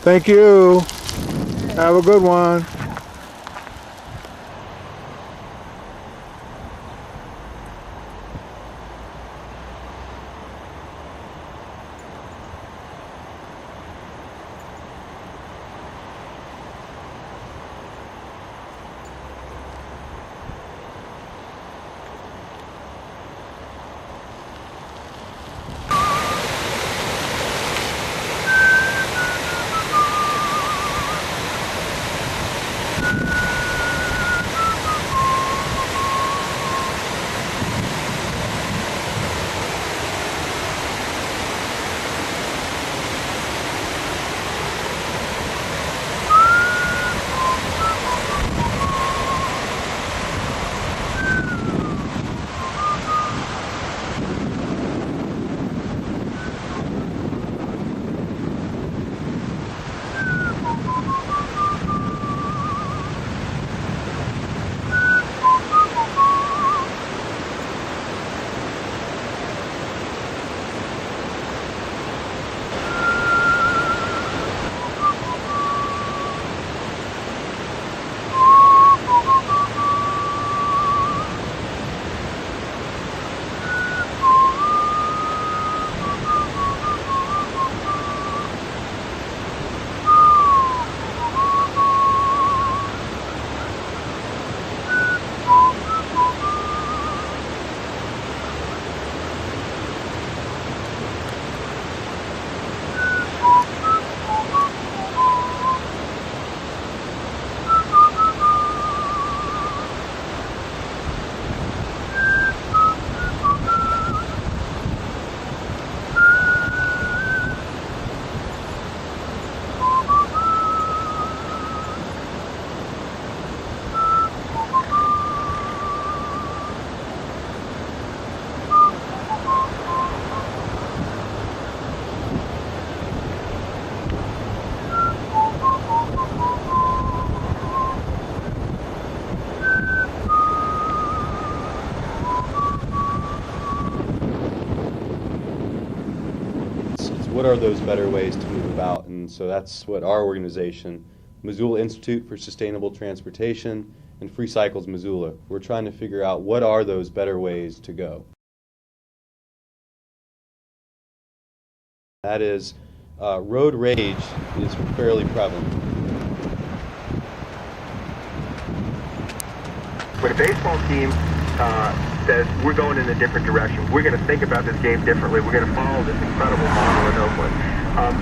Thank you. Have a good one. What are those better ways to move about? And so that's what our organization, Missoula Institute for Sustainable Transportation and Free Cycles Missoula, we're trying to figure out what are those better ways to go. That is, road rage is fairly prevalent. When a baseball team says we're going in a different direction, we're going to think about this game differently, we're going to follow this incredible model in Oakland.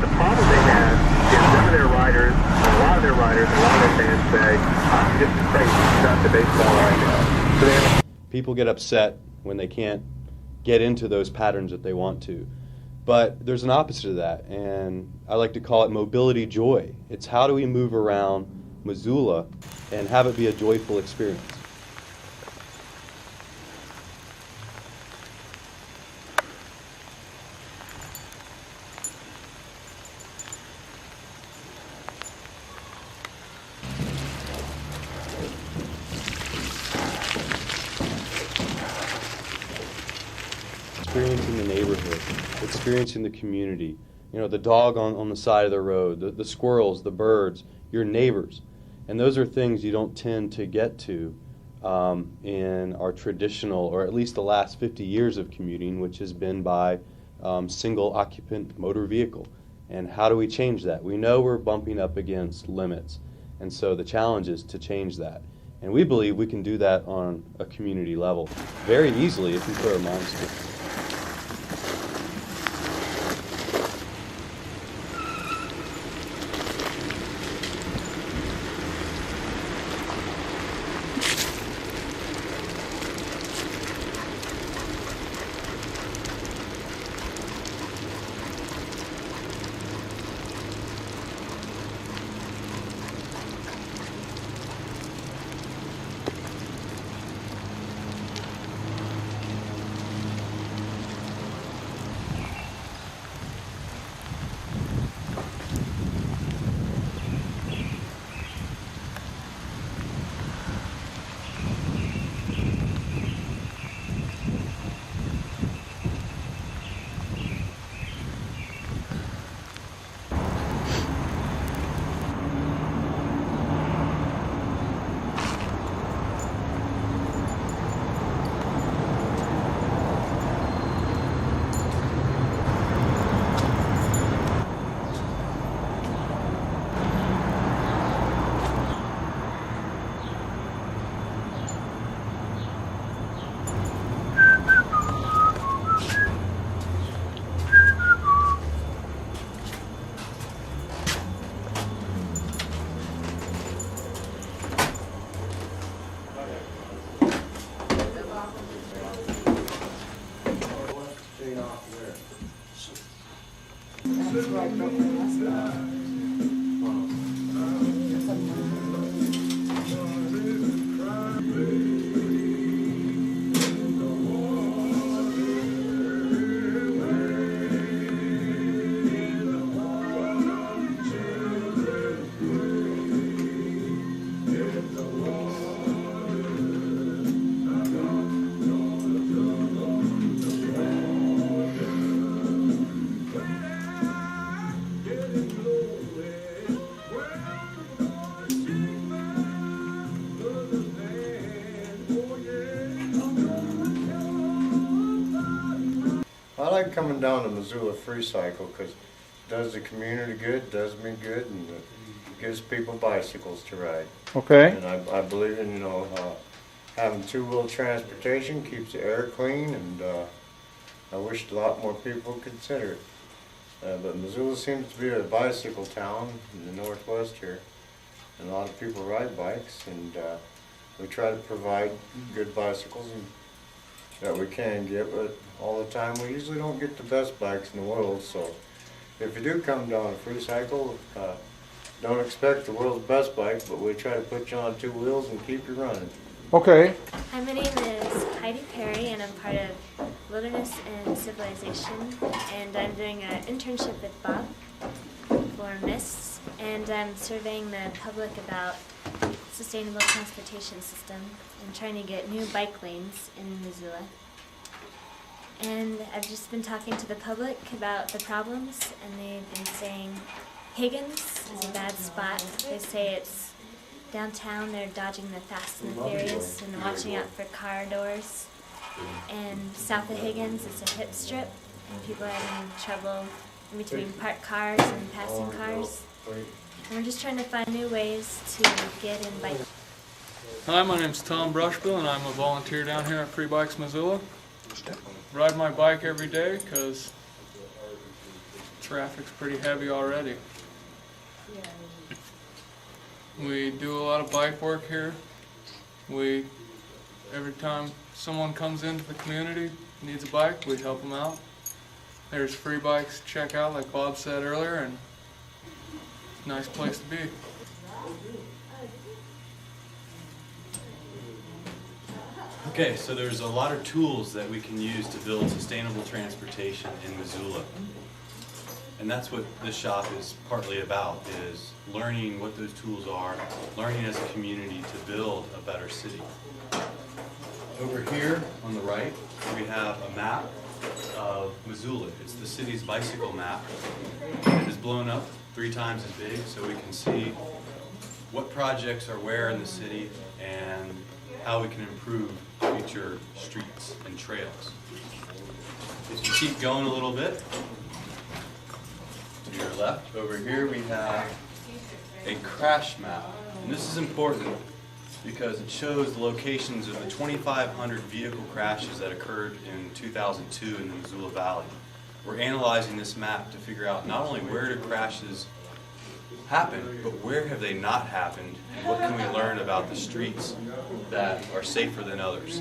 The problem they have is some of their riders, a lot of their riders, a lot of their fans say, this is crazy, it's not the baseball I know. So they have people get upset when they can't get into those patterns that they want to. But there's an opposite of that, and I like to call it mobility joy. It's how do we move around Missoula and have it be a joyful experience. Experiencing the neighborhood, experiencing the community, you know, the dog on the side of the road, the squirrels, the birds, your neighbors. And those are things you don't tend to get to in our traditional, or at least the last 50 years of commuting, which has been by single occupant motor vehicle. And how do we change that? We know we're bumping up against limits. And so the challenge is to change that. And we believe we can do that on a community level very easily if we put our minds to it. I like coming down to Missoula Free Cycle because it does the community good, does me good, and it gives people bicycles to ride. Okay. And I believe in, having two-wheel transportation keeps the air clean, and I wish a lot more people would consider it. But Missoula seems to be a bicycle town in the northwest here, and a lot of people ride bikes, and we try to provide good bicycles that we can get, but all the time we usually don't get the best bikes in the world. So if you do come down to Free Cycle, don't expect the world's best bike, but we try to put you on two wheels and keep you running. Okay. Hi, my name is Heidi Perry, and I'm part of Wilderness and Civilization, and I'm doing an internship with Bob for MIST, and I'm surveying the public about sustainable transportation system and trying to get new bike lanes in Missoula. And I've just been talking to the public about the problems, and they've been saying Higgins is a bad spot. They say it's downtown, they're dodging the Fast and the Furious and watching out for car doors. And south of Higgins, it's a hip strip, and people are having trouble in between parked cars and passing cars. And we're just trying to find new ways to get in bike. Hi, my name's Tom Brushbill, and I'm a volunteer down here at Free Bikes Missoula. Ride my bike every day because traffic's pretty heavy already. We do a lot of bike work here. Every time someone comes into the community, needs a bike, we help them out. There's free bikes to check out, like Bob said earlier, and nice place to be. Okay, so there's a lot of tools that we can use to build sustainable transportation in Missoula. And that's what this shop is partly about, is learning what those tools are, learning as a community to build a better city. Over here on the right, we have a map of Missoula. It's the city's bicycle map. It is blown up 3 times as big so we can see what projects are where in the city and how we can improve future streets and trails. If you keep going a little bit, to your left, over here we have a crash map. And this is important because it shows the locations of the 2,500 vehicle crashes that occurred in 2002 in the Missoula Valley. We're analyzing this map to figure out not only where do crashes happen, but where have they not happened, and what can we learn about the streets that are safer than others.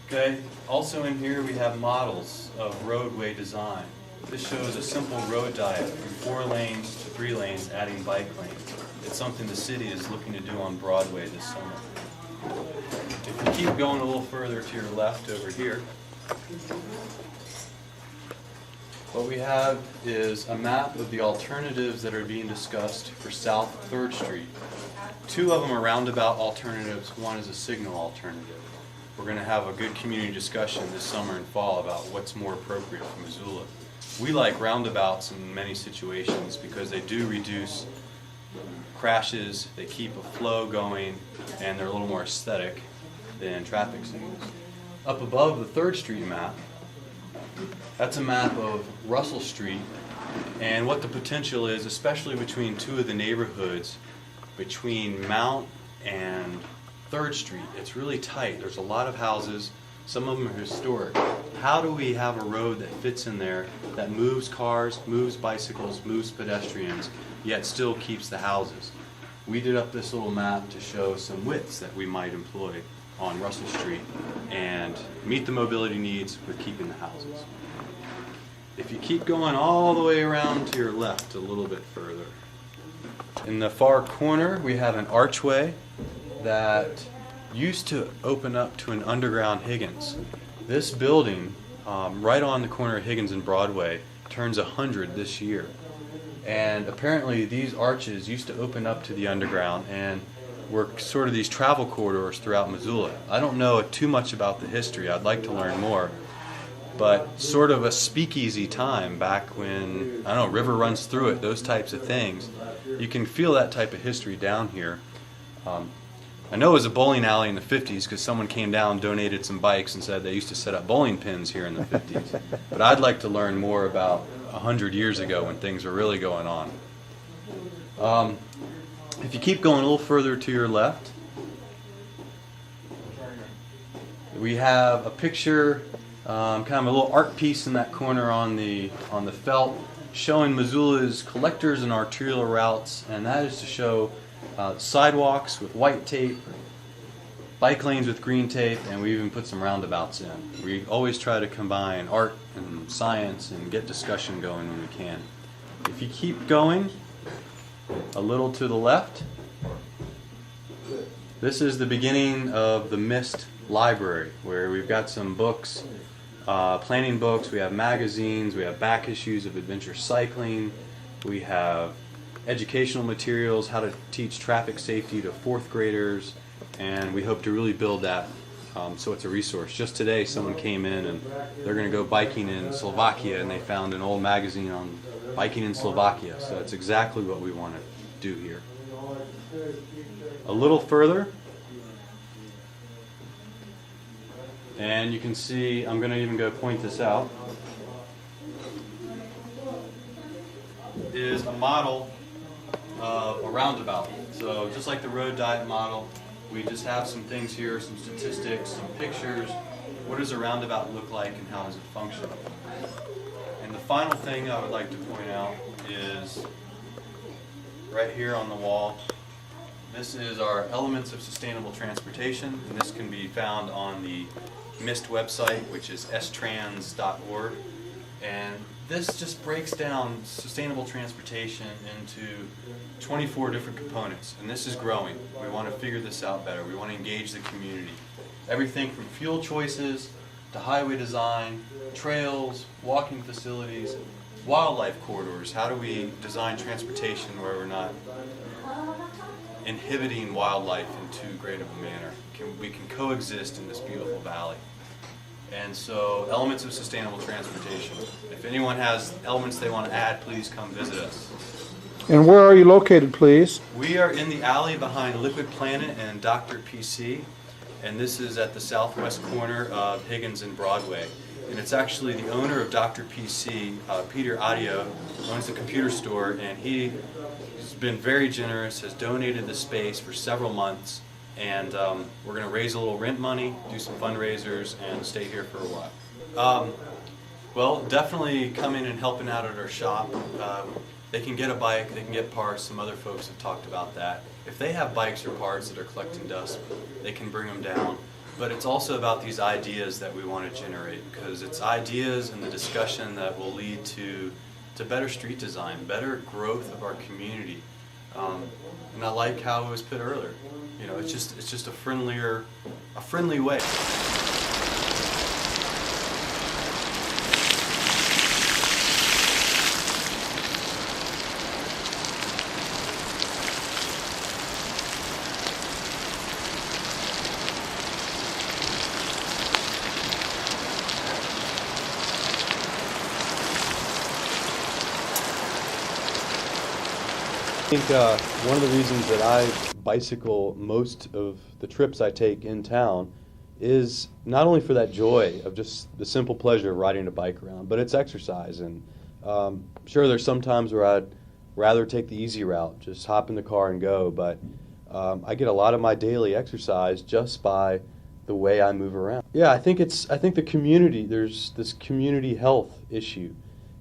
Okay, also in here we have models of roadway design. This shows a simple road diet from 4 lanes to 3 lanes, adding bike lanes. It's something the city is looking to do on Broadway this summer. If you keep going a little further to your left over here, what we have is a map of the alternatives that are being discussed for South 3rd Street. 2 of them are roundabout alternatives, 1 is a signal alternative. We're going to have a good community discussion this summer and fall about what's more appropriate for Missoula. We like roundabouts in many situations because they do reduce crashes, they keep a flow going, and they're a little more aesthetic than traffic signals. Up above the 3rd Street map, that's a map of Russell Street and what the potential is, especially between 2 of the neighborhoods, between Mount and 3rd Street. It's really tight. There's a lot of houses. Some of them are historic. How do we have a road that fits in there that moves cars, moves bicycles, moves pedestrians, yet still keeps the houses? We did up this little map to show some widths that we might employ on Russell Street and meet the mobility needs with keeping the houses. If you keep going all the way around to your left a little bit further, in the far corner we have an archway that used to open up to an underground Higgins. This building, right on the corner of Higgins and Broadway, turns 100 this year. And apparently these arches used to open up to the underground and were sort of these travel corridors throughout Missoula. I don't know too much about the history. I'd like to learn more. But sort of a speakeasy time back when, I don't know, river runs through it, those types of things. You can feel that type of history down here. I know it was a bowling alley in the 50s because someone came down, donated some bikes, and said they used to set up bowling pins here in the 50s. But I'd like to learn more about 100 years ago when things were really going on. If you keep going a little further to your left, we have a picture, kind of a little art piece in that corner on the felt, showing Missoula's collectors and arterial routes, and that is to show sidewalks with white tape, bike lanes with green tape, and we even put some roundabouts in. We always try to combine art and science and get discussion going when we can. If you keep going a little to the left, this is the beginning of the Mist Library, where we've got some books, planning books, we have magazines, we have back issues of adventure cycling, we have educational materials, how to teach traffic safety to fourth graders, and we hope to really build that so it's a resource. Just today someone came in and they're going to go biking in Slovakia, and they found an old magazine on biking in Slovakia, so that's exactly what we want to do here. A little further, and you can see, I'm going to even go point this out, is a model of a roundabout. So just like the road diet model, we just have some things here, some statistics, some pictures. What does a roundabout look like and how does it function? And the final thing I would like to point out is right here on the wall. This is our Elements of Sustainable Transportation, and this can be found on the MIST website, which is strans.org. And this just breaks down sustainable transportation into 24 different components, and this is growing. We want to figure this out better. We want to engage the community. Everything from fuel choices to highway design, trails, walking facilities, wildlife corridors. How do we design transportation where we're not inhibiting wildlife in too great of a manner? We can coexist in this beautiful valley. And so, elements of sustainable transportation. If anyone has elements they want to add, please come visit us. And where are you located, please? We are in the alley behind Liquid Planet and Dr. PC, and this is at the southwest corner of Higgins and Broadway. And it's actually the owner of Dr. PC, Peter Audio, owns the computer store, and he's been very generous, has donated the space for several months. And we're going to raise a little rent money, do some fundraisers, and stay here for a while. Well, definitely come in and helping out at our shop. They can get a bike, they can get parts. Some other folks have talked about that. If they have bikes or parts that are collecting dust, they can bring them down. But it's also about these ideas that we want to generate, because it's ideas and the discussion that will lead to better street design, better growth of our community. And I like how it was put earlier. You know, it's just a friendly way. I think one of the reasons that I bicycle most of the trips I take in town is not only for that joy of just the simple pleasure of riding a bike around, but it's exercise. And sure, there's some times where I'd rather take the easy route, just hop in the car and go, but I get a lot of my daily exercise just by the way I move around. Yeah, I think the community, there's this community health issue,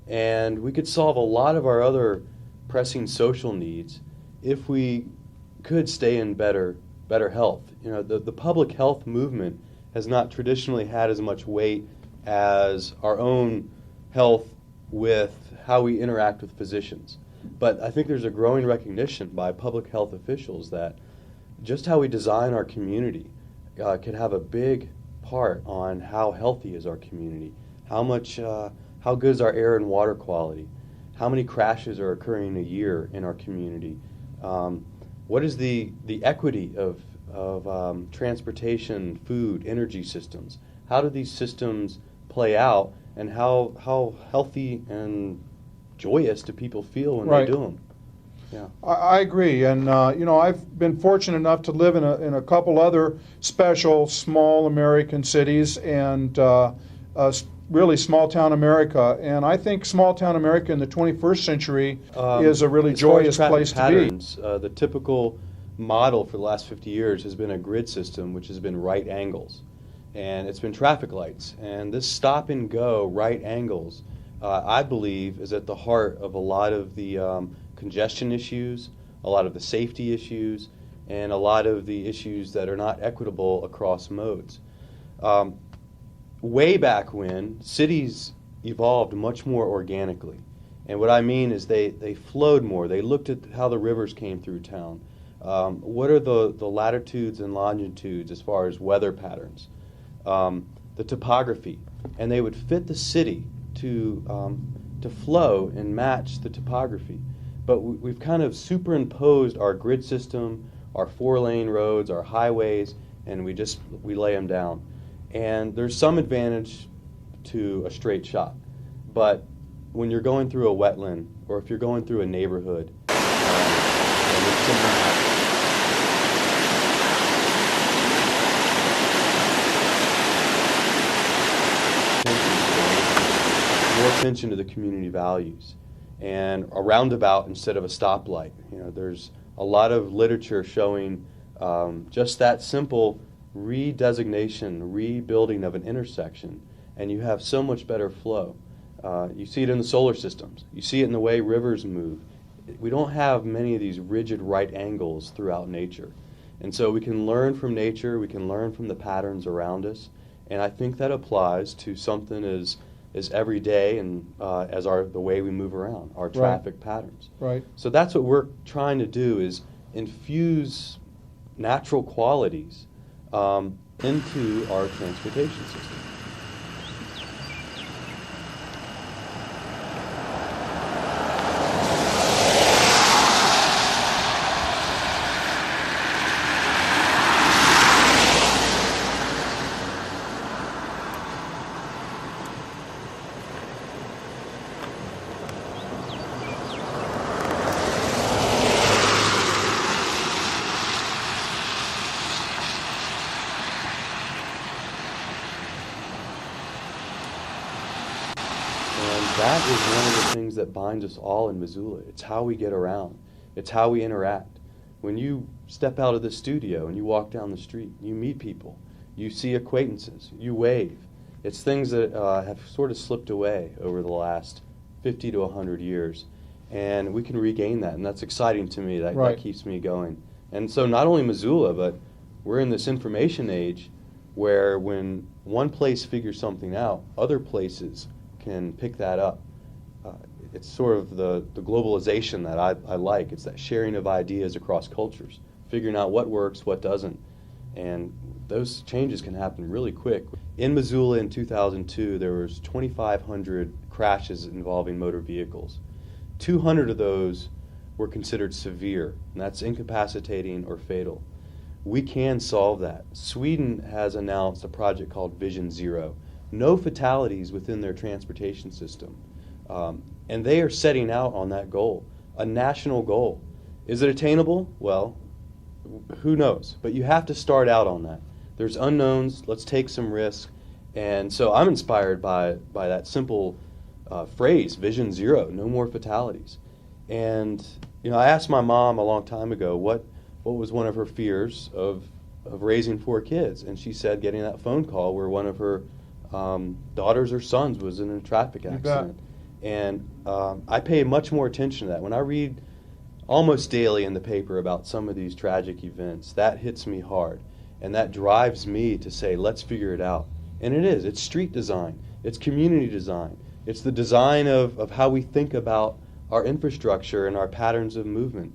and we could solve a lot of our other pressing social needs if we could stay in better health. You know, the public health movement has not traditionally had as much weight as our own health with how we interact with physicians. But I think there's a growing recognition by public health officials that just how we design our community could have a big part on how healthy is our community, how good is our air and water quality, how many crashes are occurring a year in our community, what is the equity of transportation, food, energy systems, how do these systems play out, and how healthy and joyous do people feel when Right. they do them? Yeah. I agree, and I've been fortunate enough to live in a couple other special small American cities and really small town America. And I think small town America in the 21st century is a really As far as joyous traffic place to be. patterns, the typical model for the last 50 years has been a grid system, which has been right angles, and it's been traffic lights. And this stop and go right angles, I believe, is at the heart of a lot of the congestion issues, a lot of the safety issues, and a lot of the issues that are not equitable across modes. Way back when, cities evolved much more organically. And what I mean is they flowed more. They looked at how the rivers came through town. What are the latitudes and longitudes as far as weather patterns, the topography, and they would fit the city to flow and match the topography. But we've kind of superimposed our grid system, our 4-lane roads, our highways, and we lay them down. And there's some advantage to a straight shot, but when you're going through a wetland or if you're going through a neighborhood, and it's more attention to the community values, and a roundabout instead of a stoplight. There's a lot of literature showing just that simple redesignation, rebuilding of an intersection, and you have so much better flow. You see it in the solar systems. You see it in the way rivers move. We don't have many of these rigid right angles throughout nature. And so we can learn from nature, we can learn from the patterns around us, and I think that applies to something as everyday and as the way we move around, our traffic patterns. Right. So that's what we're trying to do, is infuse natural qualities into our transportation system. That is one of the things that binds us all in Missoula. It's how we get around. It's how we interact. When you step out of the studio and you walk down the street, you meet people, you see acquaintances, you wave. It's things that have sort of slipped away over the last 50 to 100 years. And we can regain that, and that's exciting to me. That keeps me going. And so not only Missoula, but we're in this information age where when one place figures something out, other places can pick that up. It's sort of the globalization that I like. It's that sharing of ideas across cultures, figuring out what works, what doesn't. And those changes can happen really quick. In Missoula in 2002, there was 2,500 crashes involving motor vehicles. 200 of those were considered severe, and that's incapacitating or fatal. We can solve that. Sweden has announced a project called Vision Zero. No fatalities within their transportation system. And they are setting out on that goal, a national goal. Is it attainable? Well, who knows? But you have to start out on that. There's unknowns. Let's take some risk. And so I'm inspired by that simple phrase, Vision Zero, no more fatalities. And I asked my mom a long time ago what was one of her fears of raising 4 kids, and she said getting that phone call where one of her daughters or sons was in a traffic accident. And I pay much more attention to that. When I read almost daily in the paper about some of these tragic events, that hits me hard. And that drives me to say, let's figure it out. And it is. It's street design. It's community design. It's the design of how we think about our infrastructure and our patterns of movement.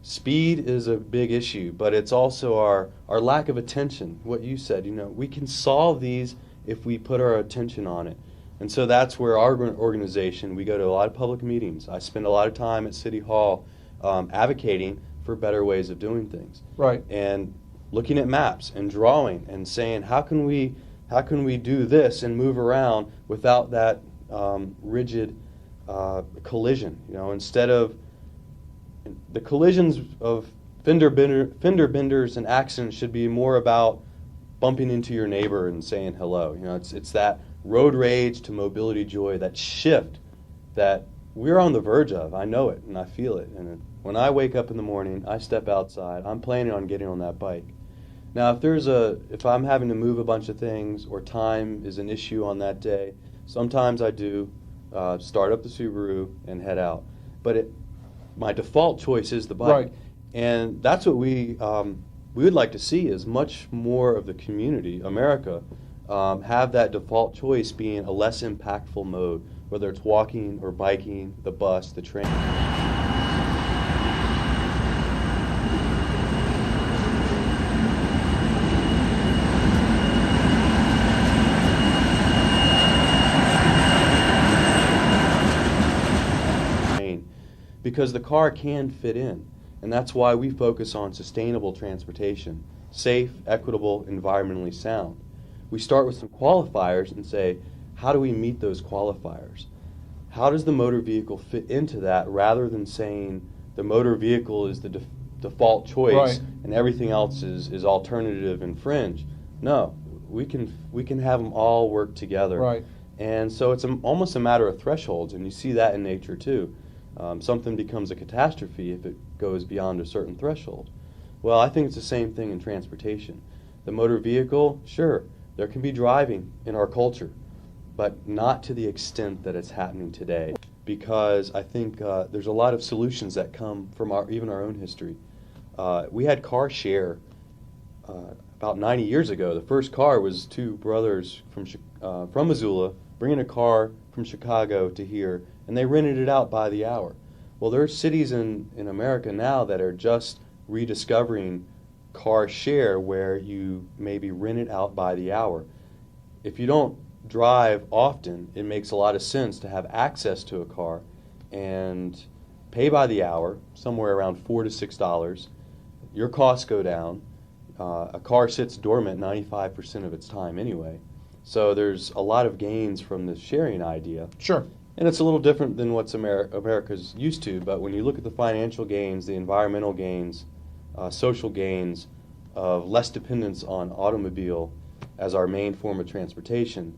Speed is a big issue, but it's also our lack of attention. What you said, we can solve these if we put our attention on it. And so that's where our organization, we go to a lot of public meetings. I spend a lot of time at City Hall advocating for better ways of doing things. Right. And looking at maps and drawing and saying, how can we do this and move around without that rigid collision? Instead of the collisions of fender benders and accidents should be more about bumping into your neighbor and saying hello. It's that road rage to mobility joy, that shift that we're on the verge of. I know it and I feel it. And when I wake up in the morning, I step outside, I'm planning on getting on that bike. Now, if I'm having to move a bunch of things or time is an issue on that day, sometimes I do start up the Subaru and head out. But my default choice is the bike. Right. And that's what we would like to see, is much more of the community, America, have that default choice being a less impactful mode, whether it's walking or biking, the bus, the train. Because the car can fit in, and that's why we focus on sustainable transportation, safe, equitable, environmentally sound. We start with some qualifiers and say, how do we meet those qualifiers? How does the motor vehicle fit into that, rather than saying the motor vehicle is the default choice Right. and everything else is alternative and fringe? No, we can have them all work together. Right. And so it's almost a matter of thresholds, and you see that in nature too. Something becomes a catastrophe if it goes beyond a certain threshold. Well, I think it's the same thing in transportation. The motor vehicle, sure, there can be driving in our culture, but not to the extent that it's happening today, because I think there's a lot of solutions that come from even our own history. We had car share about 90 years ago. The first car was two brothers from Missoula bringing a car from Chicago to here, and they rented it out by the hour. Well, there are cities in America now that are just rediscovering car share, where you maybe rent it out by the hour. If you don't drive often, it makes a lot of sense to have access to a car and pay by the hour, somewhere around $4 to $6. Your costs go down. A car sits dormant 95% of its time anyway. So there's a lot of gains from the sharing idea. Sure. And it's a little different than what's America's used to, but when you look at the financial gains, the environmental gains, social gains of less dependence on automobile as our main form of transportation,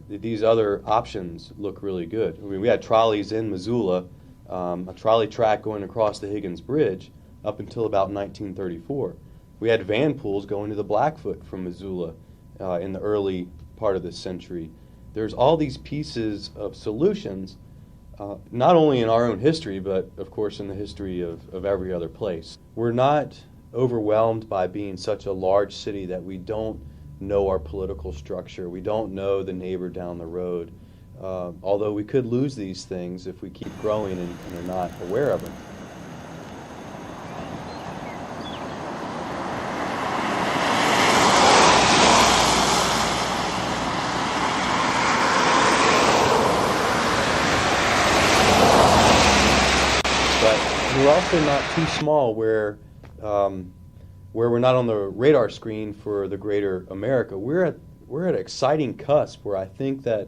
these other options look really good. I mean, we had trolleys in Missoula, a trolley track going across the Higgins Bridge up until about 1934. We had van pools going to the Blackfoot from Missoula in the early part of this century. There's all these pieces of solutions, not only in our own history, but of course in the history of every other place. We're not overwhelmed by being such a large city that we don't know our political structure. We don't know the neighbor down the road, although we could lose these things if we keep growing and are not aware of them. We're also not too small where we're not on the radar screen for the greater America. We're at an exciting cusp where I think that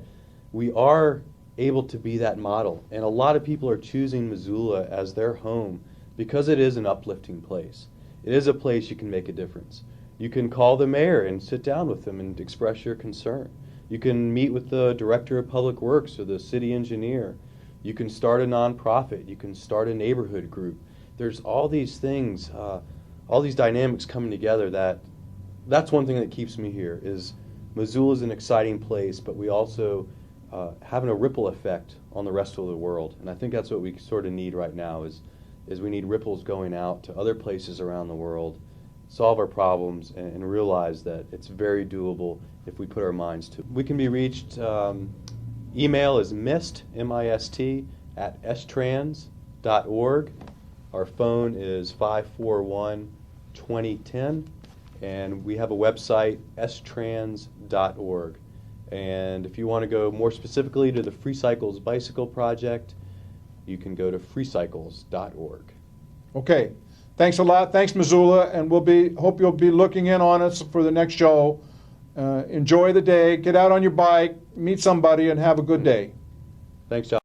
we are able to be that model. And a lot of people are choosing Missoula as their home because it is an uplifting place. It is a place you can make a difference. You can call the mayor and sit down with them and express your concern. You can meet with the director of public works or the city engineer. You can start a nonprofit. You can start a neighborhood group. There's all these things, all these dynamics coming together. That's one thing that keeps me here. Is Missoula is an exciting place, but we also having a ripple effect on the rest of the world. And I think that's what we sort of need right now. Is we need ripples going out to other places around the world, solve our problems, and realize that it's very doable if we put our minds to it. We can be reached email is mist, M-I-S-T, at strans.org. Our phone is 541-2010, and we have a website, strans.org. And if you want to go more specifically to the Free Cycles Bicycle Project, you can go to freecycles.org. Okay. Thanks a lot. Thanks, Missoula, and hope you'll be looking in on us for the next show. Enjoy the day. Get out on your bike, meet somebody, and have a good day. Thanks, John.